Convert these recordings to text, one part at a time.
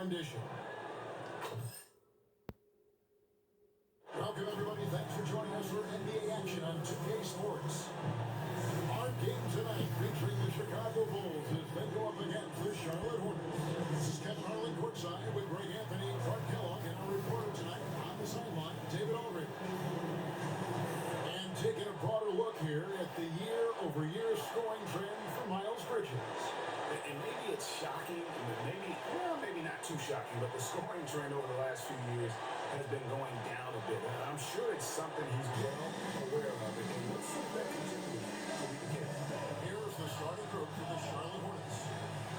rendition. Welcome, everybody. Thanks for joining us for NBA action on 2K Sports. Our game tonight featuring the Chicago Bulls as they go up against the Charlotte Hornets. This is Kevin Harlan courtside with Greg Anthony, Clark Kellogg, and our reporter tonight on the sideline, David Aldridge. And taking a broader look here at the year-over-year scoring trend for Miles Bridges. And maybe it's shocking, maybe not too shocking, but the scoring trend over the last few years has been going down a bit. And I'm sure it's something he's well aware of. And let's see if that continues so we can get it. Here's the starting group for the Charlotte Hornets.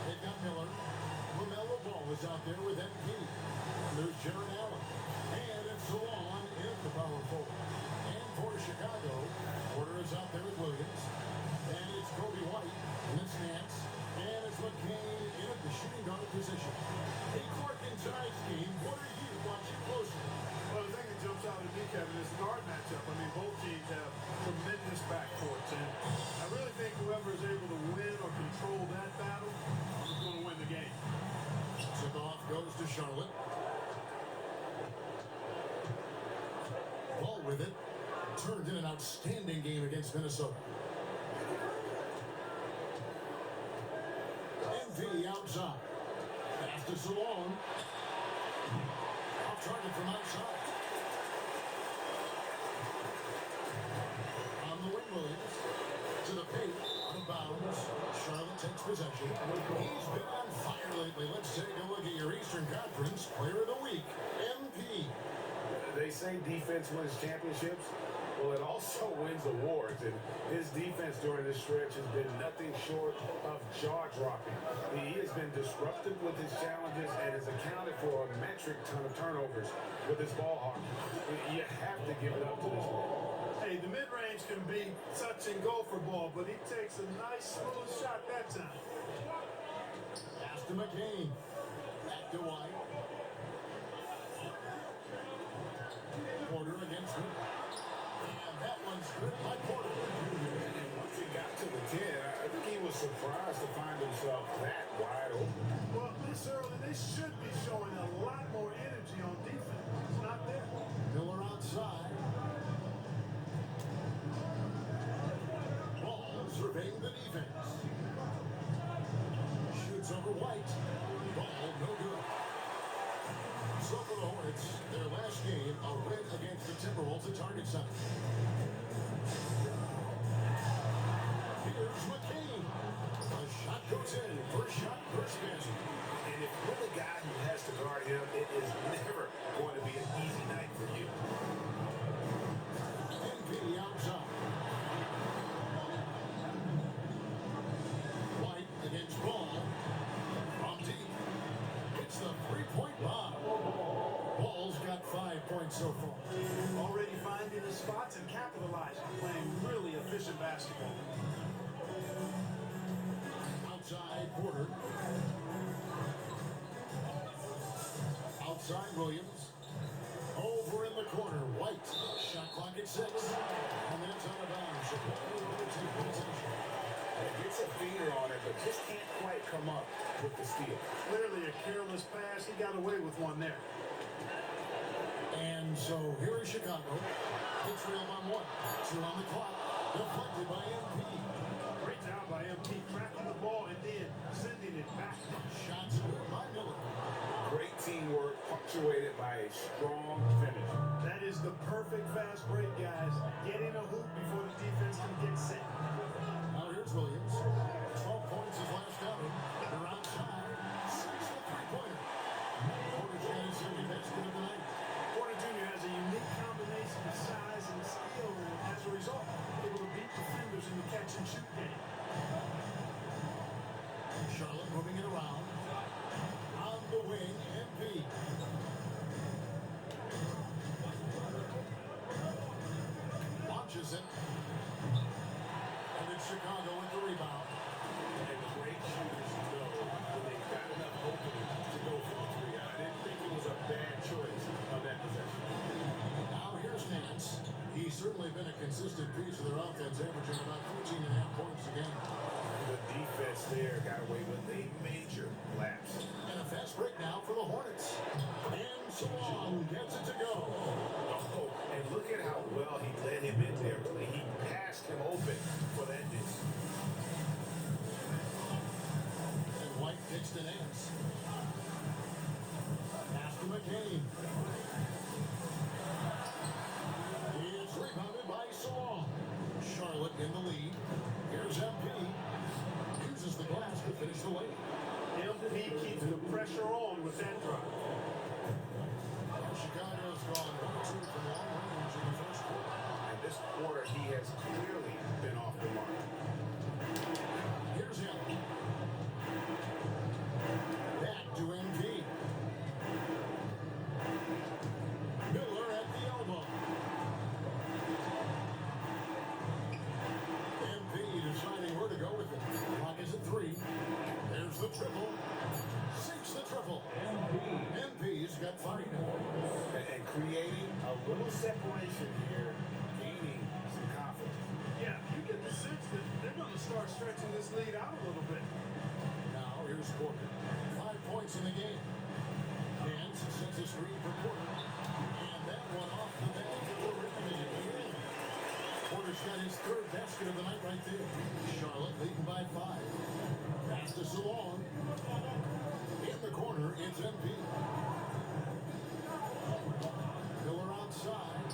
They've got Miller. LaMelo Ball is out there with MP. There's Jarrett Allen. And it's Salon in the power forward. And for Chicago, Porter is out there with Williams. And it's Kobe White. And it's Nance. And it's McCain in at the shooting guard position. Hey, Clark, in tonight's game, what are you watching closely? Well, the thing that jumps out at me, Kevin, is the guard matchup. I mean, both teams have tremendous backcourts, and I really think whoever is able to win or control that battle is going to win the game. Tip-off goes to Charlotte. Ball with it. Turned in an outstanding game against Minnesota. MV outside. Pass to Salon. Off target from outside. On the wing, Williams. To the paint. Out of bounds. Charlotte takes possession. He's been on fire lately. Let's take a look at your Eastern Conference Player of the Week, MP. They say defense wins championships. Well, it also wins awards, and his defense during this stretch has been nothing short of jaw-dropping. He has been disruptive with his challenges and has accounted for a metric ton of turnovers with his ball hawking. You have to give it up to this man. Hey, the mid-range can be touch and go for ball, but he takes a nice smooth shot that time. Pass to McCain. Back to White. Porter against him. And that one's good by Porter. And once he got to the 10, I think he was surprised to find himself that wide open. Well, this early, they should be showing a lot more energy on defense. It's not there. Miller outside. Ball surveying the defense. Shoots over White. Ball no good. So for the Hornets, their last game, a win against the Timberwolves at Target Center. Here's McCain. A shot goes in. First shot, first basket. And if you're the guy who has to guard him, it is never going to be an easy night for you. MP outside. White against Ball. From deep. It's the three-point bomb. Ball's got 5 points so far. Already finding the spots and capitalizing, playing really efficient basketball. Outside Porter. Outside Williams. Over in the corner, White. Shot clock at 6. And then it's out of bounds. Chicago will take possession. It gets a finger on it, but just can't quite come up with the steal. Clearly a careless pass. He got away with one there. And so here is Chicago. Hits rail on 1. 2 on the clock. Deflected by MP. Great job by MP, tracking the ball and then sending it back. Shots good by Miller. Great teamwork, punctuated by a strong finish. That is the perfect fast break, guys. Getting a hoop before the defense can get set. Now here's Williams. 12 points his last outing. They're outside. 6 the three-pointer. Porter got his second basket of the night. Porter Jr. has a unique combination of size and skill, and as a result, able to beat defenders in the catch-and-shoot game. Charlotte moving it around. On the wing, MP. Launches it. And it's Chicago with the rebound. And great shooters know when they've got enough opening to go for the 3. I didn't think it was a bad choice on that possession. Now here's Nance. He's certainly been a consistent piece of their offense, averaging about 14.5 points a game. The defense defense there got away with a major lapse. And a fast break now for the Hornets. And Salon gets it to go. Oh, and look at how well he led him in there. He passed him open for that miss. And White kicks to Nance. Pass to McCain. It's rebounded by Salon. Charlotte in the lead. Here's MP. Uses the glass to finish the lead. MP keeps the pressure on with that drive. Chicago's gone 1-2 from long range in the first quarter. And this quarter, he has clearly been off the mark. Here's him. Back to MP. Miller at the elbow. MP deciding where to go with it. Clock is at 3. There's the triple. Sinks the triple. MP's got 5. And creating a little separation here, gaining some confidence. Yeah, you get the sense that they're going to start stretching this lead out a little bit. Now here's Porter. 5 points in the game. Nance sets a screen for Porter. And that one off the back of the rim. Porter's got his 3rd basket of the night right there. Charlotte leading by 5. Pass to Salon. In the corner, it's MP. Miller outside.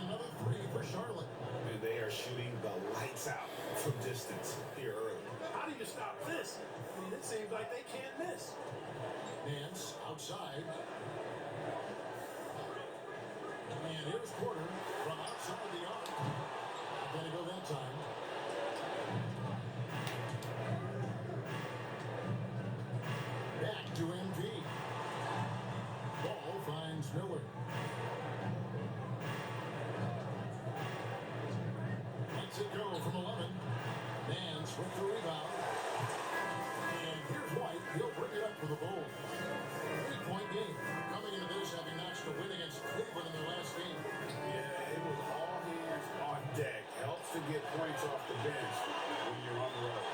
Another 3 for Charlotte. And they are shooting the lights out from distance here early. How do you stop this? I mean, it seems like they can't miss. Nance outside. And here's Porter from outside the arc. Gotta go that time. Back to MP. Ball finds Miller. Lets it go from 11. Nance with the rebound. And here's White. He'll bring it up for the Bulls. 3-point game. Coming into this, having notched a win against Cleveland in their last game. Yeah, it was all hands on deck. Helps to get points off the bench when you're on the road.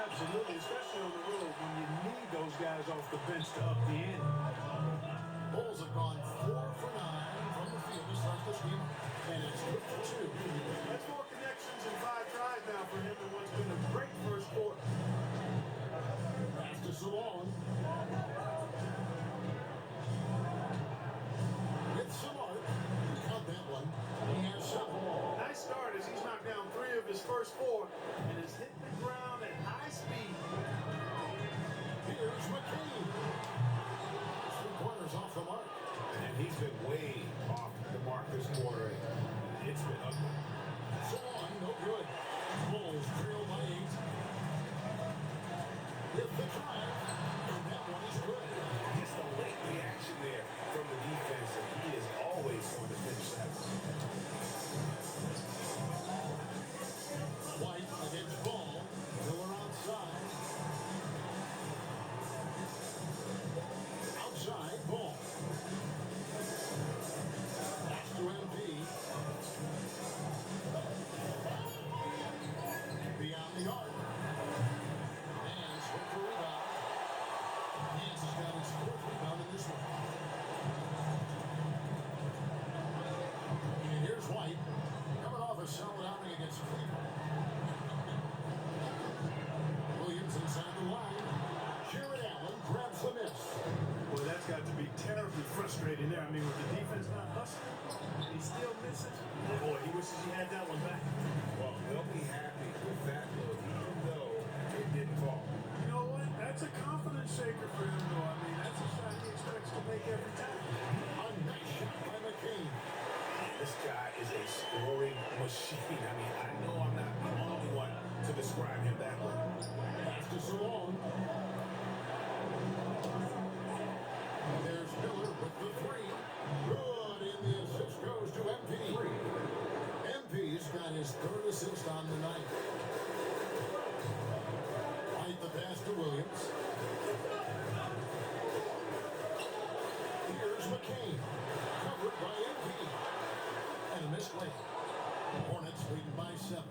Absolutely, especially on the road when you need those guys off the bench to up the ante. Bulls have gone 4 for 9 from the field to start this game, and it's good for 2. That's more connections and 5 tries now for him in what's been a great first quarter. Pass to Salon. With Samart, count that one. He has 7. Nice start as he's knocked down 3 of his first 4 and is hitting the ground at high speed. Here's McCain. 3-pointers off the mark. And he's been way off the mark this quarter. It's been ugly. Salon, no good. Bulls trail by 8. With the drive, and that one is good. It's the late reaction there from the defense, and he is always going to finish that. White against Ball. Miller outside. Outside, Ball. Pass to MP. Beyond the arc. Nance with the rebound. Nance has got his 4th rebound in this one. And here's White. Coming off a solid outing against Cleveland. Williams inside the line. Jared Allen grabs the miss. Boy, that's got to be terribly frustrating there. I mean, with the defense not hustling, he still misses. Boy, he wishes he had that one back. Well, they'll be happy with that look, even though it didn't fall. You know what? That's a confidence shaker for him, though. I mean, that's a shot he expects to make every time. A nice shot by McCain. This guy is a scoring machine. I mean, I know I'm not the only one to describe him that way. Pass to Salon. There's Miller with the 3. Good, and the assist goes to MP. MP's got his 3rd assist on the night. Right the pass to Williams. Here's McCain. Covered by MP. And a misplay. Hornets leading by 7.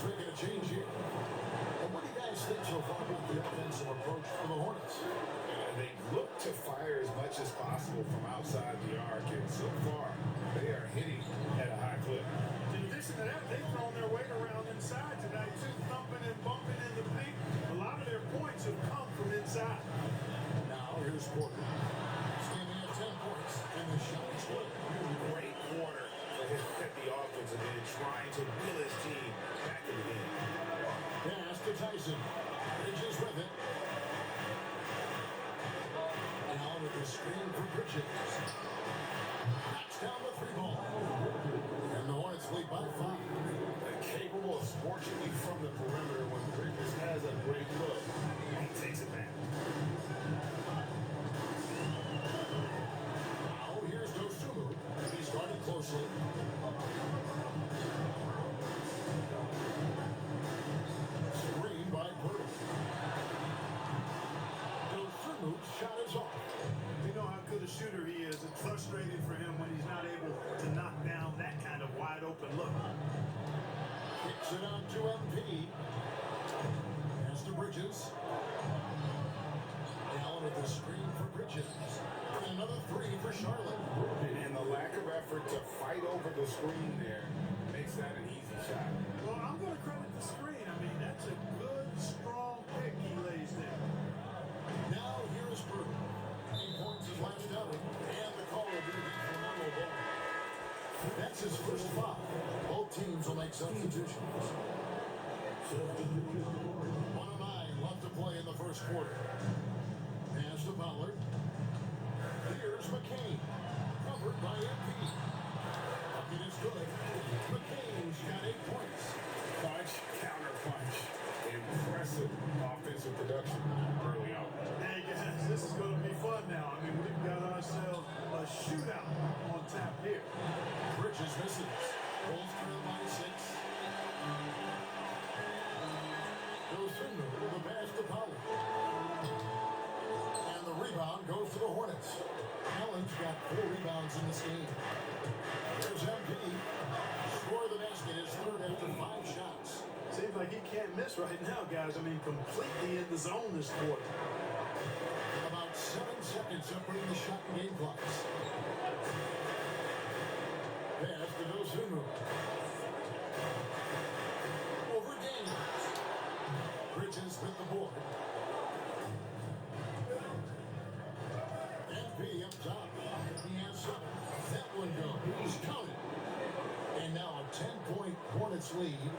Hornets making a change here. And what do you guys think so far about the offensive approach for the Hornets? They look to fire as much as possible from outside the arc, and so far, they are hitting at a high clip. In addition to that, they've thrown their weight around inside tonight, too, thumping and bumping in the paint. A lot of their points have come from inside. Now, here's Porter. Standing at 10 points, and the shot is good. Great quarter for him at the offensive end, trying to will his team back in the game. Pass to Tyson. Bridges with it. Now with the screen for Bridges. Knocks down the 3-ball. And the Hornets lead by 5. Capable of scorching you from the perimeter when Bridges has a great look. He takes it back. Now here's Dosunmu. He's guarded closely. Screen by Porter. Dosunmu's shot is off. We know how good a shooter he is. It's frustrating for him when he's not able to knock down that kind of wide open look. Kicks it on to MP. Pass to Bridges. Allen with the screen for Bridges. And another 3 for Charlotte. And the lack of effort to fight over the screen there makes that an easy shot. Well, I'm going to credit the screen. I mean, that's a good, strong pick he lays there. Now here is Burton. 8 points his last outing. And the call will be against Lamelo Ball. That's his first 5. Both teams will make substitutions. 1:09 left to play in the first quarter. Pass to Pollard. Here's McCain. Covered by MP. Bucket is good. McCain's got 8 points. Punch, counter punch. Impressive offensive production early on. Hey, guys, this is going to be fun now. I mean, we've got ourselves a shootout on tap here. Bridges misses. Bulls trail by 6. Dosunmu with a pass to Pollard. And the rebound goes to the Hornets. Allen's got 4 rebounds in this game. There's MP. Score of the basket is third after 5 shots. Seems like he can't miss right now, guys. I mean, completely in the zone this quarter. About 7 seconds separating the shot and game clocks. Pass to Dosunmu. Over Daniels. Bridges with the board. MP up top. He has 7. That one goes. Counted. And now a 10-point Hornets lead.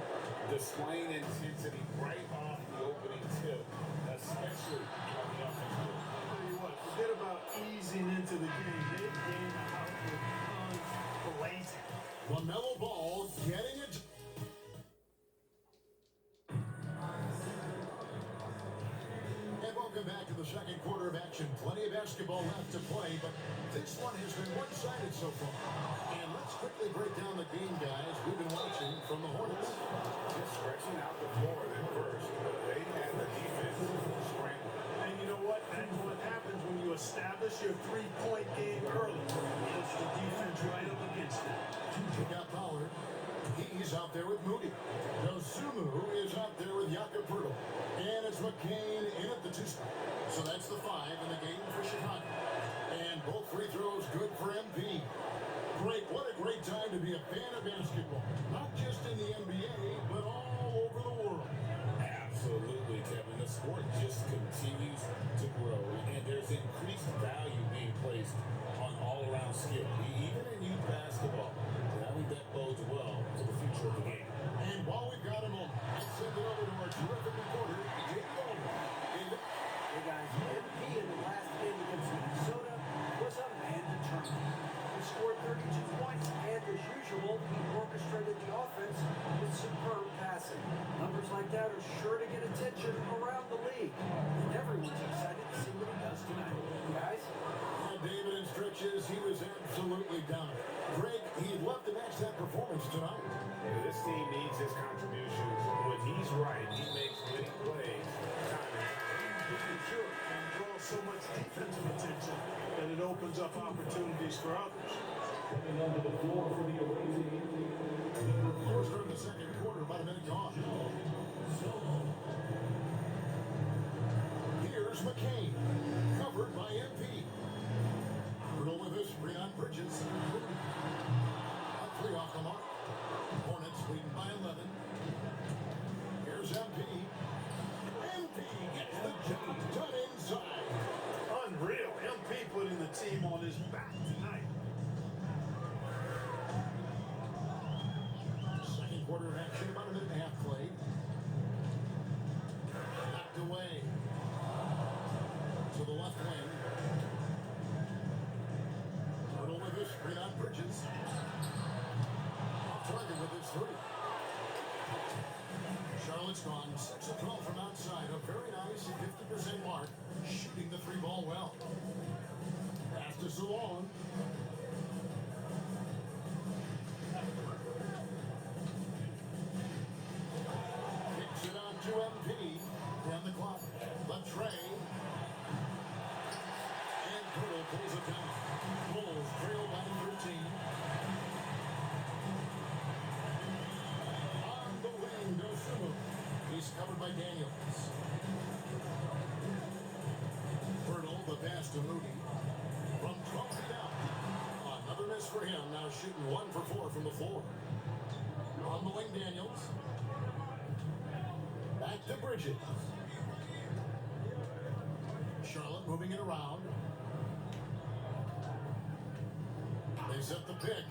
Displaying intensity right off the opening tip, especially on the offensive end. I'll tell you what, forget about easing into the game. They came out with guns blazing. LaMelo Ball getting it. And welcome back to the second quarter of action. Plenty of basketball left to play, but this one has been one-sided so far. And let's quickly break down the game, guys. We've been watching from the Hornets. Just stretching out the floor at first. They had the defense scrambling. And you know what? That's what happens when you establish your three-point game early. It's the defense right up against it. They got Pollard. He's out there with Moody. Dosunmu is out there with Jakob Poeltl. And it's McCain in at the 2 spot. So that's the 5 in the game for Chicago. And both free throws good for MP. Great, what a great time to be a fan of basketball. Not just in the NBA, but all over the world. Absolutely, Kevin. The sport just continues to grow, and there's increased value being placed on all-around skill, even in youth basketball. And I think that bodes well for the future of the game. And while we've got a moment, let's send it over to our terrific reporter, David Goldman. David? Hey guys, MP in the last game against Minnesota was a man determined. He scored 32 points and, as usual, he orchestrated the offense with superb passing. Numbers like that are sure to get attention around the league. And everyone's excited to see what he does tonight. Guys? David in stretches, he was absolutely dominant. Greg, he'd love to match that performance tonight. This team needs his contributions. When he's right, he makes big plays time and time. Sure, and draws so much defensive attention that it opens up opportunities for others. Of course, during the second quarter, about a minute gone. McCain. Covered by MP. Brutal with his screen on Bridges. A three off the mark. Hornets leading by 11. Here's MP. MP gets the job done inside. Unreal. MP putting the team on his back tonight. Second quarter of action, about a minute and a half played. Knocked away to the left wing. Turtle with his screen on Bridges. Off target with his three. Charlotte's gone 6 of 12 from outside. A very nice 50% mark. Shooting the three ball well. Pass to Salon. Kicks it on to MP. Down the clock. Latrey. And Turtle pulls it down. Bulls trail by 13. On the wing goes Sumu. He's covered by Daniels. Turtle, the pass to Moody. From 12 feet out. Another miss for him. Now shooting 1 for 4 from the floor. On the wing, Daniels. Back to Bridges. Charlotte moving it around. They set the pick.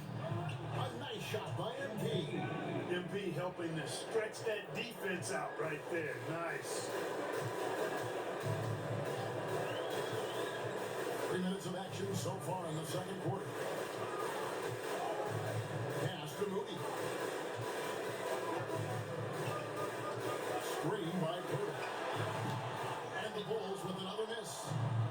A nice shot by MP. MP helping to stretch that defense out right there. Nice. 3 minutes of action so far in the second quarter. Pass to Moody. Screen by Turtle. And the Bulls with another miss.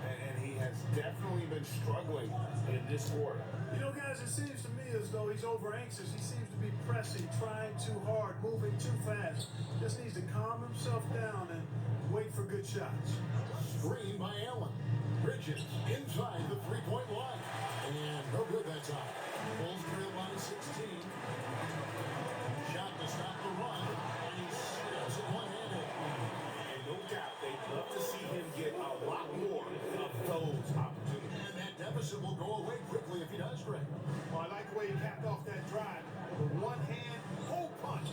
And he has definitely been struggling in this quarter. You know, guys, it seems to me as though he's over anxious. He seems to be pressing, trying too hard, moving too fast. Just needs to calm himself down and wait for good shots. Screen by Allen. Bridges inside the three-point line. And no good that time. Bulls trail by 16. Shot to stop the run. And he snaps it one-handed. And no doubt they'd love to see him get a lot more of those opportunities. And that deficit will go away quickly if he does, Greg. Well, I like the way he capped off that drive. The one-hand pull punch.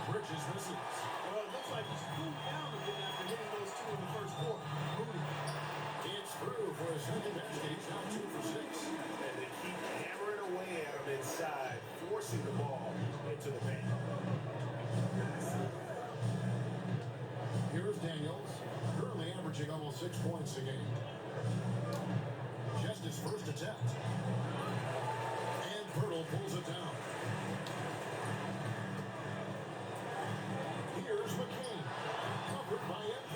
Bridges misses. Well, it looks like he's cooled down a bit after hitting those two in the first quarter. Moody. It's through for a second basket. He's now 2 for 6. And they keep hammering away at him inside, forcing the ball into the paint. Here's Daniels, currently averaging almost 6 points a game. Just his first attempt. And Turtle pulls it down. Here's McCain, covered by MP.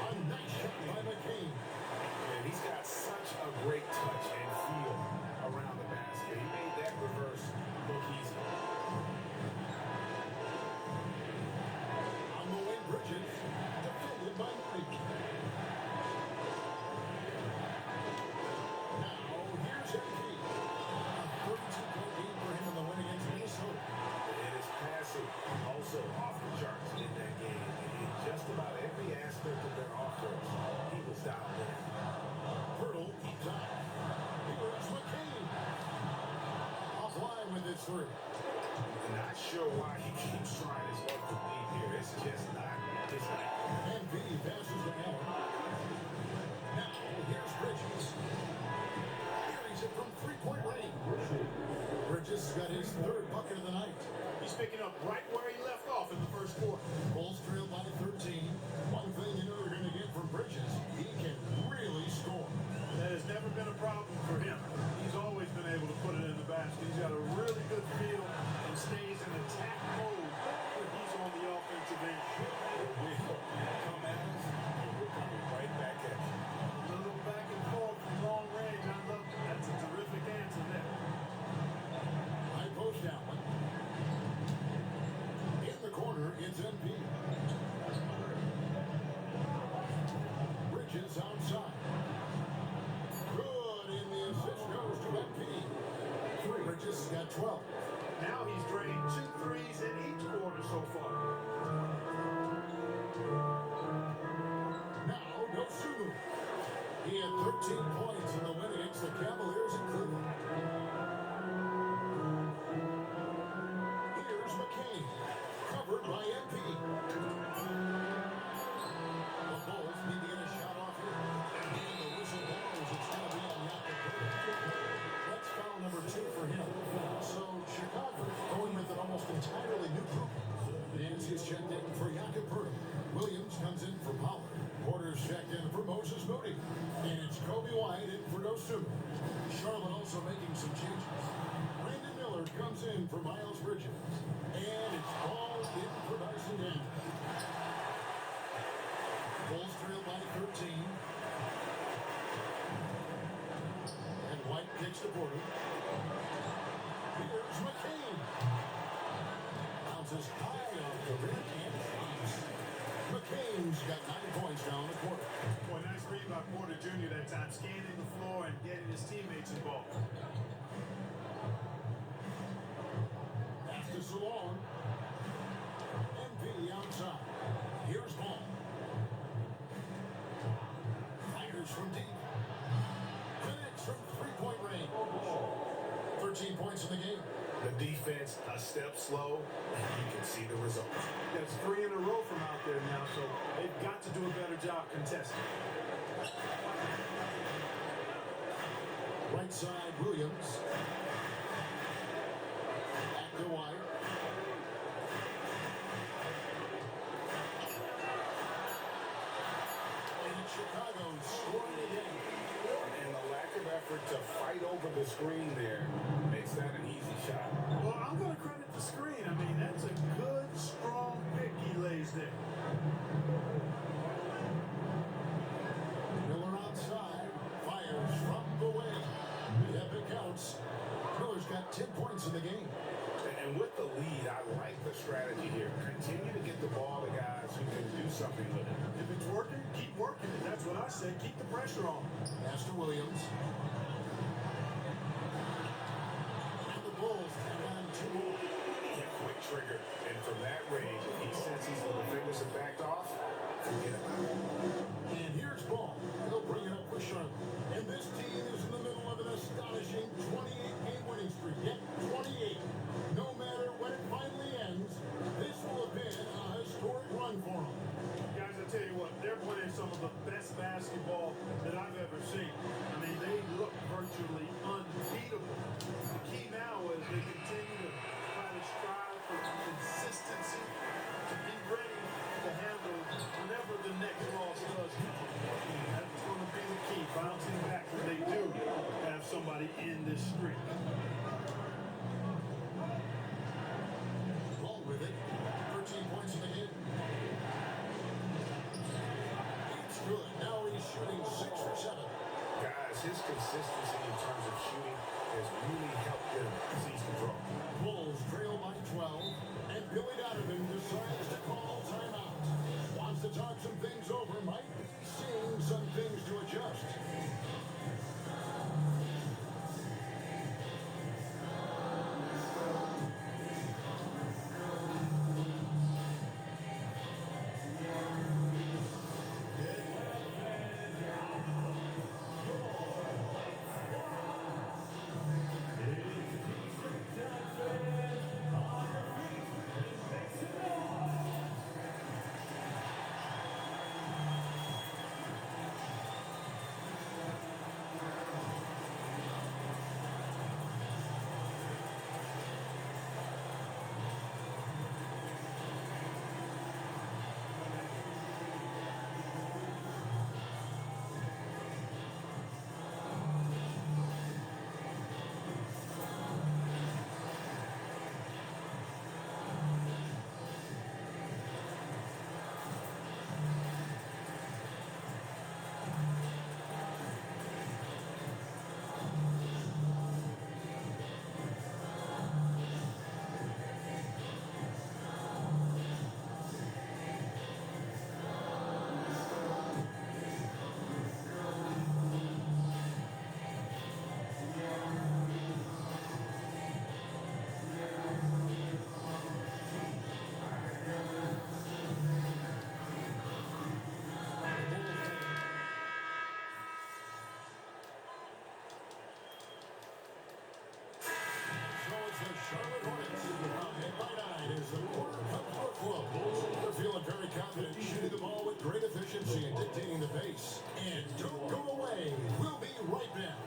A nice shot by McCain. And he's got such a great touch and feel around the basket. He made that reverse look easy. On the wing, Bridges, defended by Moody. Now, here's MP. A 32-point game for him in the win against Minnesota. And his passing also off the charts in that game. In just about every aspect of their offense, he was dialed in. Turtle keeps on. Here's McCain. Offline with his three. Not sure why he keeps trying his luck to lead here. It's just not his night. MP passes to Allen. Now, here's Bridges. Carries it from three-point range. Bridges has got his third bucket of the night. He's picking up right where he left off in the first quarter. Bulls trail by 13. One thing you know you're going to get from Bridges, he can really score. That has never been a problem for him. He's always been able to put it in the basket. He's got a really good feel and stays in attack mode when he's on the offensive end. Come at us, and we're coming right back at you. A little back and forth from long range. I love it. That's a terrific answer there. High post Allen. In the corner, it's MP. Bridges outside. Good, and the assist goes to MP. Bridges has got 12. Now he's drained 13 points in the win against the Cavaliers in Cleveland. Here's McCain, covered by MP. The Bulls need to get a shot off here. And the whistle blows. It's going to be on Jakob Poeltl. That's foul number 2 for him. So Chicago going with an almost entirely new group. Nancy's checked in for Jakob Poeltl. Williams comes in for Pollard. Porter's checked in for Moses Moody. And it's Kobe White in for Dosunmu. Charlotte also making some changes. Brandon Miller comes in for Miles Bridges. And it's ball in for Dyson Daniels. Bulls trail by 13. And White kicks to Porter. Here's McCain. Bounces high off the rim and drops. McCain's got 9 points now in the quarter. Boy, nice read by Porter Jr. that time, scanning the floor and getting his teammates involved. Pass to Salon. MP outside. Here's Ball. Fires from deep. Connects from three-point range. 13 points in the game. The defense a step slow, and you can see the results. That's 3 in a row from out there now, so they've got to do a better job contesting. Right side, Williams. Back to White. And Chicago scoring again. And the lack of effort to fight over the screen there makes that an easy shot. Well, I'm going to credit the screen. I mean, that's a good, strong pick he lays there. Miller outside. Fires from the wing. Yep, it counts. Miller's got 10 points in the game. And with the lead, I like the strategy here. Continue to get the ball to guys who can do something with it. If it's working, keep working it. That's what I say. Keep the pressure on. Pass to Williams. And the Bulls hang on 2 more. A quick trigger. And from that range, if he senses the fingers have backed off, forget about it. And here's Ball. He'll bring it up for Charlotte. And this team is in the middle of an astonishing 28-game winning streak. Yep, 28. No matter when it finally ends, this will have been a historic run for them. Guys, I tell you what, they're playing some of the best basketball that I've ever seen. I mean, they look virtually unbeatable. The key now is they continue to try to strive for consistency, to be ready to handle whenever the next loss does come. That's going to be the key, bouncing back when they do have somebody in this streak. Ball with it. 13 points in the game. It's good. Now he's shooting 6 for 7. Guys, his consistency in terms of shooting has really helped them seize control. Bulls trail by 12, and Billy Donovan decides to call timeout. Wants to talk some things over, might be seeing some things to adjust. And as the quarter comes to a close, they're feeling very confident, shooting the ball with great efficiency and dictating the pace. And don't go away. We'll be right back.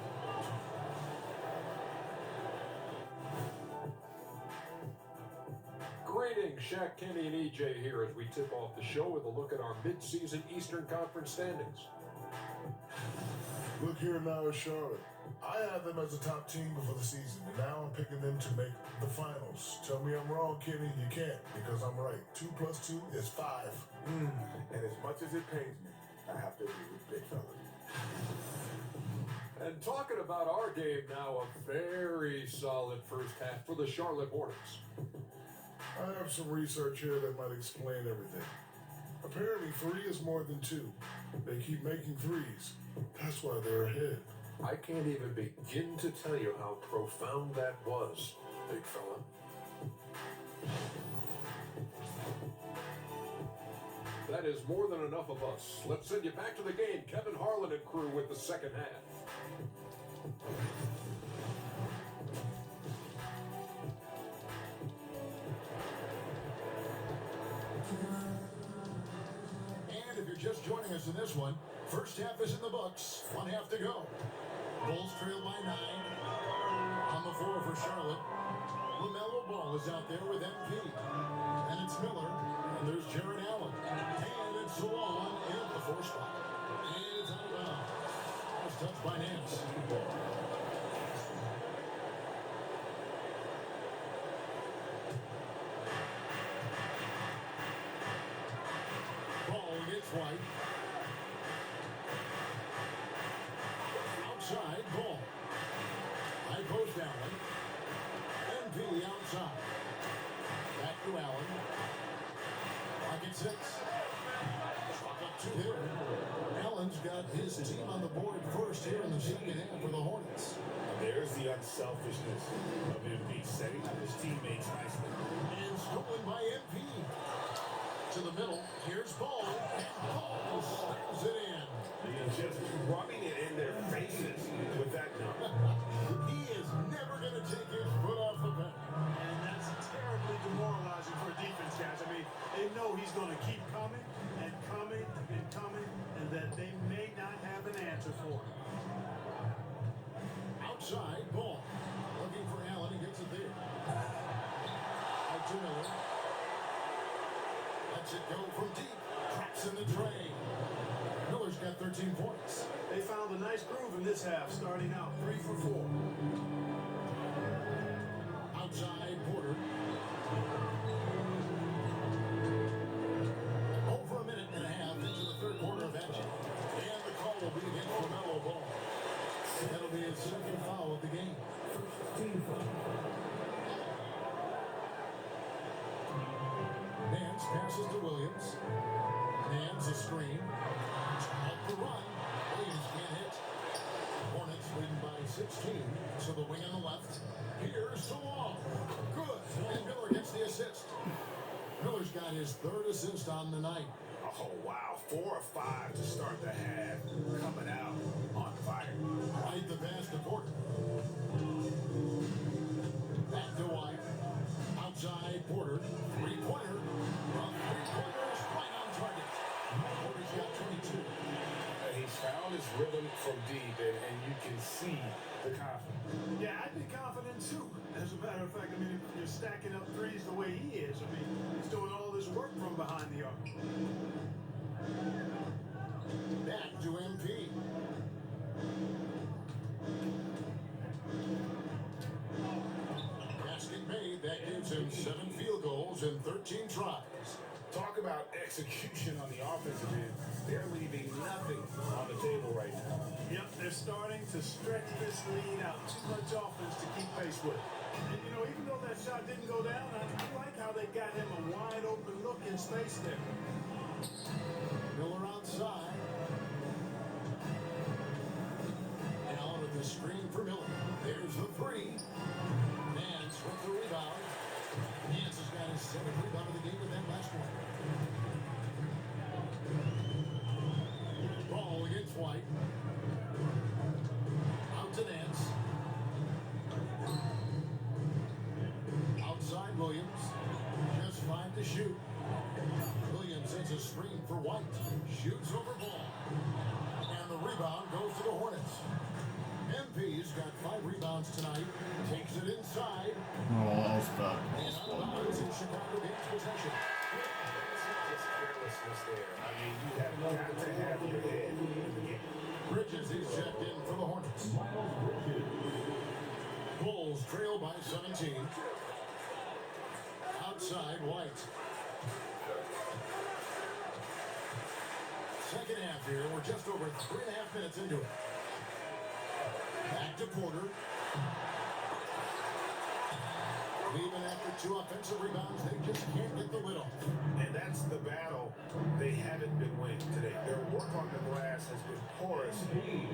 Greetings, Shaq, Kenny, and EJ here as we tip off the show with a look at our mid-season Eastern Conference standings. Look here now, Charlotte. I had them as a top team before the season, and now I'm picking them to make the finals. Tell me I'm wrong, Kenny. You can't, because I'm right. 2 + 2 is 5. And as much as it pains me, I have to agree with Big Fella. And talking about our game now, a very solid first half for the Charlotte Hornets. I have some research here that might explain everything. Apparently, 3 is more than 2. They keep making 3s. That's why they're ahead. I can't even begin to tell you how profound that was, big fella. That is more than enough of us. Let's send you back to the game. Kevin Harlan and crew with the second half. And if you're just joining us in this one, first half is in the books. 1 half to go. Bulls trail by 9. On the floor for Charlotte, LaMelo Ball is out there with MP. And it's Miller. And there's Jared Allen. And it's Sawan in the 4 spot. And it's out of bounds. It's touched by Nance. Ball gets White. Outside, Ball. High post Allen. MP outside. Back to Allen. Pocket 6. Struck up 2 here. Allen's got his team on the board first here in the second half for the Hornets. There's the unselfishness of MP setting up his teammates nicely. And stolen by MP. To the middle. Here's Ball. And Ball slams it in. Just rubbing it in their faces with that number. He is never going to take his foot off the pedal. And that's terribly demoralizing for a defense, guys. I mean, they know he's going to keep coming and coming and coming, and that they may not have an answer for him. Outside, Ball. Looking for Allen. He gets it there. Out to Miller. Lets it go from deep. Traps in the tray. Miller's got 13 points. They found a nice groove in this half, starting out 3 for 4. Outside, Porter. Over a minute and a half into the third quarter of action. And the call will be against LaMelo Ball. That'll be his second foul of the game. Team foul. Nance passes to Williams. Nance a screen. Out the run. Williams can't hit. Hornets leading by 16. So the wing on the left. Here's to Long. Good. And Miller gets the assist. Miller's got his 3rd assist on the night. Oh, wow. 4 of 5 to start the half. Coming out on fire. Right the pass to Porter. Back to White. Outside Porter. 3-pointer. From 3-pointer is right on target. Porter's got 22. He's found his rhythm from deep, and you can see the confidence. Yeah, I'd be confident too. As a matter of fact, I mean, if you're stacking up threes the way he is, I mean, he's doing all this work from behind the arc. Back to MP. Basket made. That gives him 7 field goals and 13 tries. Talk about execution on the offensive end. They're leaving nothing on the table right now. Yep, they're starting to stretch this lead out. Too much offense to keep pace with. And, you know, even though that shot didn't go down, I like how they got him a wide open look in space there. Miller outside. Allen with the screen for Miller. There's the 3. Nance with the rebound. Nance has got his 7th rebound of the game with that last one. Ball against White. Out to Nance. Outside Williams. to shoot. Williams sends a screen for White. Shoots over ball. And the rebound goes to the Hornets. MP's got 5 rebounds tonight. Takes it inside. Almost back. And out of bounds in Chicago gains possession. Just carelessness there. I mean, you have got to have your head in the game. Bridges is checked in for the Hornets. Bulls trail by 17. Outside, White. Second half here. We're just over 3.5 minutes into it. Back to Porter. Even after 2 offensive rebounds, they just can't get the lid off. And that's the battle they haven't been winning today. Their work on the glass has been porous,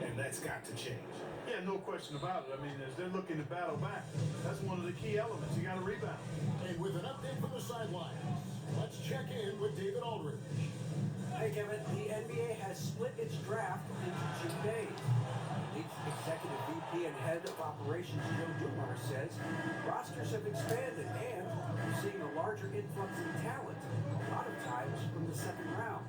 and that's got to change. Yeah, no question about it. I mean, as they're looking to battle back, that's one of the key elements. You got to rebound. And with an update from the sidelines, let's check in with David Aldridge. Hey, Kevin, the NBA has split its draft into 2 days. League's executive VP and head of operations Joe Dumars says rosters have expanded and we're seeing a larger influx in talent, a lot of times from the second round.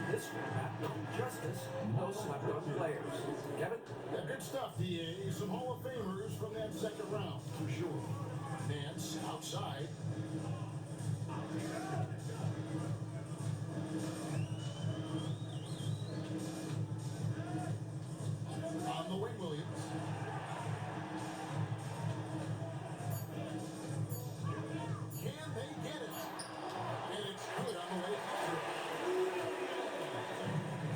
This format will do justice, no slept on players. Kevin? Yeah, good stuff, DA. Some Hall of Famers from that second round, for sure. Nance outside. On the wing, Williams. Can they get it? And it's good on the way through.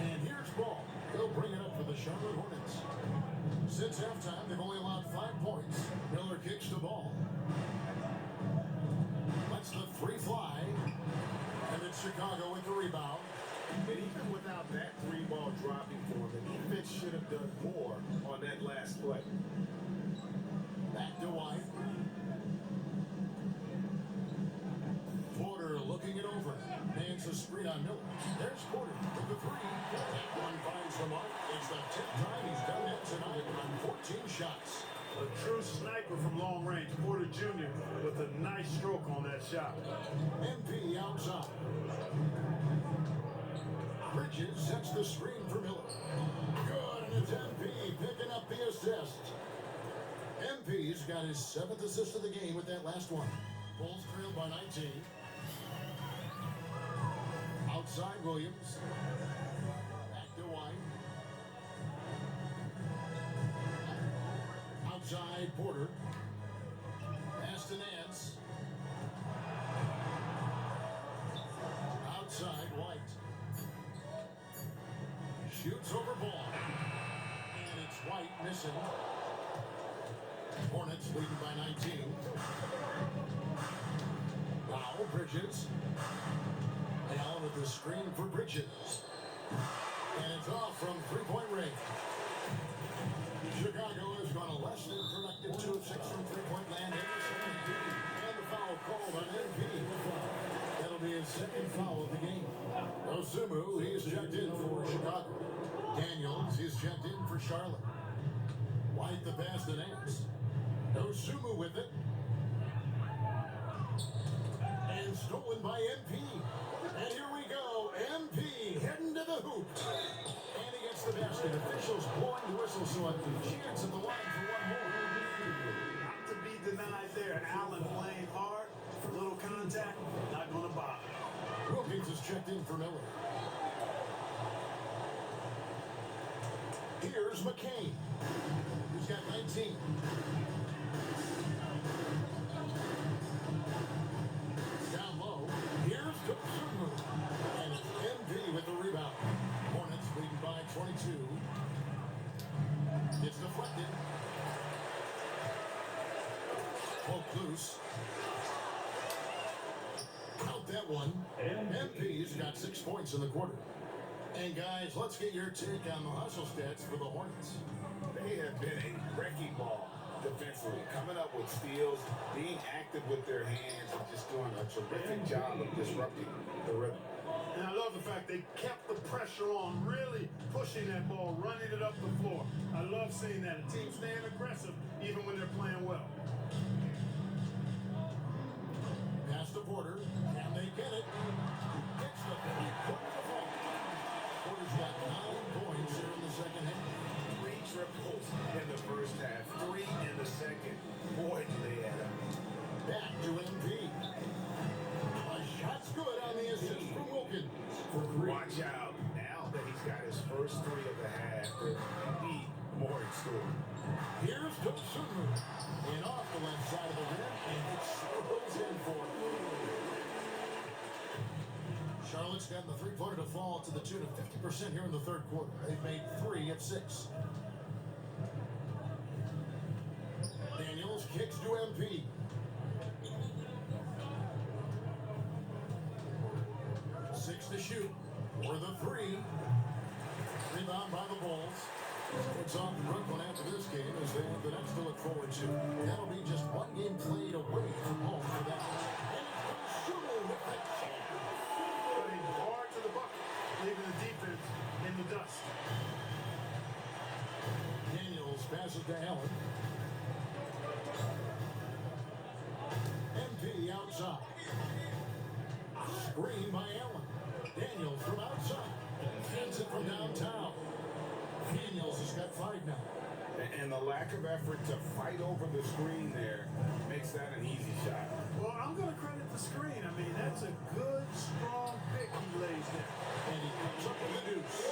And here's ball. They'll bring it up for the Charlotte Hornets. Since halftime, they've only allowed 5 points. Miller kicks the ball. Lets the 3 fly. And it's Chicago with the rebound. And even without that 3-ball dropping for them, the defense should have done more on that last play. Back to White. Porter looking it over. Nance a screen on Miller. There's Porter with the 3. That one finds the mark. It's the 10th time he's done that tonight on 14 shots. A true sniper from long range, Porter Jr. with a nice stroke on that shot. MP outside. Bridges sets the screen for Miller. Good, and it's MP picking up the assist. MP's got his 7th assist of the game with that last one. Bulls trailed by 19. Outside Williams. Back to White. Outside Porter. Pass to Nance. Outside White. Shoots over ball. And it's White missing. Hornets leading by 19. Now Bridges. Allen with the screen for Bridges. And it's off from 3-point range. Chicago has gone a less than productive 2 of 6 from 3-point land in the second. And the foul called on MP. That'll be his 2nd foul of the game. Osumu, he's checked in for Chicago. Daniels is checked in for Charlotte. White the pass to Nance. Osumu with it. And stolen by MP. And here we go. MP heading to the hoop. And he gets the basket. Officials blowing the whistle, so a chance at the line for one more. Not to be denied there. Allen playing hard, little contact, not going to bother. Wilkins is checked in for Miller. Here's McCain, who's got 19. Down low, here's Dosunmu. And it's MV with the rebound. Hornets leading by 22. It's deflected. Poked loose. Count that one. MP's got 6 points in the quarter. And guys, let's get your take on the hustle stats for the Hornets. They have been a wrecking ball defensively, coming up with steals, being active with their hands, and just doing a terrific job of disrupting the rhythm. And I love the fact they kept the pressure on, really pushing that ball, running it up the floor. I love seeing that. A team staying aggressive even when they're playing well. Pass to Porter. Can they job. Now that he's got his first three of the half, there'll be more in store. Here's Dosunmu. And off the left side of the rim, and it goes in for him. Charlotte's gotten the three-pointer to fall to the tune of 50% here in the third quarter. They've made 3 of 6. Daniels kicks to MP. Six to shoot. For the 3. Rebound by the Bulls. It's on Brooklyn after this game as they have the next to look forward to. That'll be just one game played away from home for them. And it's Dosunmu with the jam. Putting hard to the bucket, leaving the defense in the dust. Daniels passes to Allen. MP outside. Screen by Allen. Daniels from outside. Fans it from downtown. Daniels has got 5 now. And the lack of effort to fight over the screen there makes that an easy shot. Well, I'm going to credit the screen. I mean, that's a good, strong pick he lays there. And he comes up with the deuce.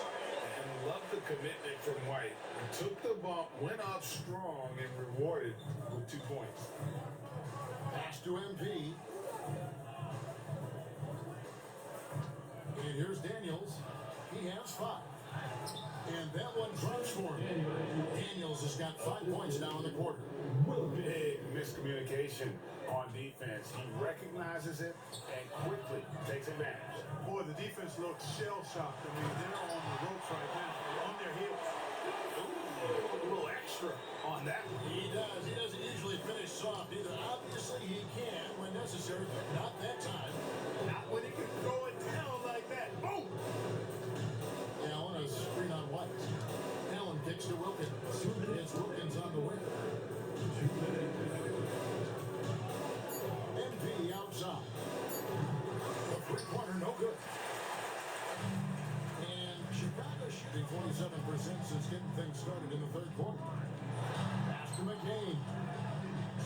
And love the commitment from White. He took the bump, went up strong, and rewarded with 2 points. Pass to MP. And here's Daniels. He has 5. And that one drops for him. Daniels has got 5 points now in the quarter. Big miscommunication on defense. He recognizes it and quickly takes advantage. Boy, the defense looks shell-shocked. I mean, they're on the ropes right now. They're on their heels. Ooh, a little extra on that one. He does. He doesn't usually finish soft either. Obviously, he can when necessary, but not that time. Not when he can throw it down like that. Boom! Allen, a screen on White. Allen kicks to Wilkins. It's Wilkins on the wing. MP outside. The three-pointer, no good. And Chicago shooting 47% since getting things started in the third quarter. Pass to McCain.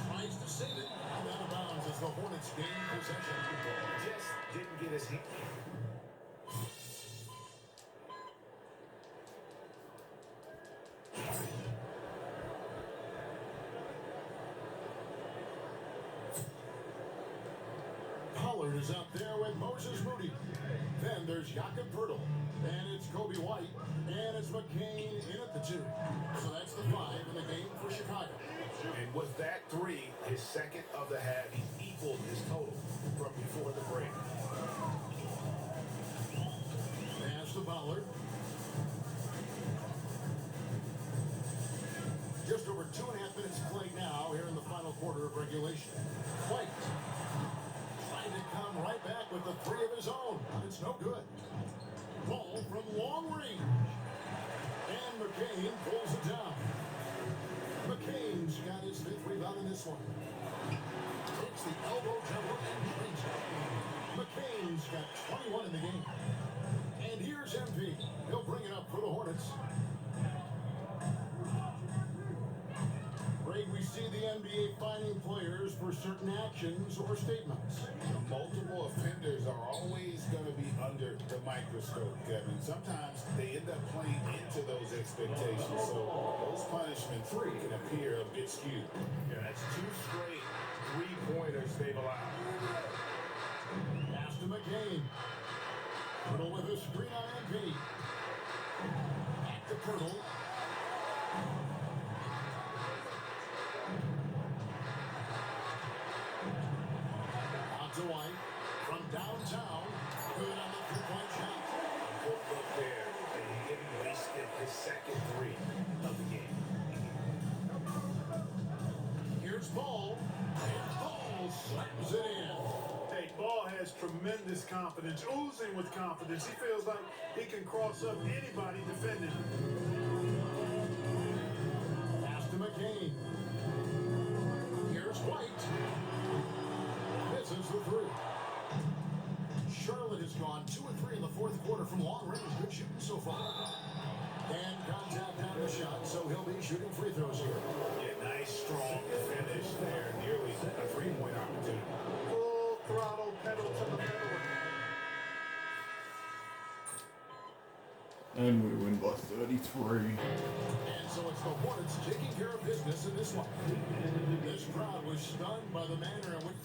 Tries to save it. And out of bounds as the Hornets gain possession. Just didn't get his hand. Pollard is out there with Moses Moody. Then there's Jakob Poeltl. And it's Kobe White. And it's McCain in at the 2. So that's the 5 in the game for Chicago. And with that 3, his second of the half, he equaled his total from before the break. Pass to Pollard. Just over 2.5 minutes played now here in the final quarter of regulation. White trying to come right back with the 3 of his own, but it's no good. Ball from long range. And McCain pulls it down. McCain's got his 5th rebound in this one. Takes the elbow jumper and drains it. McCain's got 21 in the game. And here's MP. He'll bring it up for the Hornets. Greg, we see the NBA fining players for certain actions or statements. Multiple offenders are always going to be under the microscope, Kevin. Sometimes they end up playing into those expectations, so those punishments can appear a bit skewed. Yeah, that's 2 straight 3-pointers they've allowed. Pass to McCain. Poeltl with a screen on MP. Back to Poeltl. Out to White. From downtown. Good on the 3-point shot. Good look there. And he didn't waste his second 3 of the game. Here's Ball. And Ball slams it in. Hey, Ball has tremendous confidence, oozing with confidence. He feels like he can cross up anybody defending him. Pass to McCain. Here's White. Misses the 3. Charlotte has gone 2 of 3 in the fourth quarter from long range. Good shooting so far. And contact on the shot, so he'll be shooting free throws here. Yeah, nice, strong finish there. Nearly a 3-point opportunity. Full throttle pedal to the metal. And we win by 33. And so it's the Hornets taking care of business in this one. This crowd was stunned by the manner in which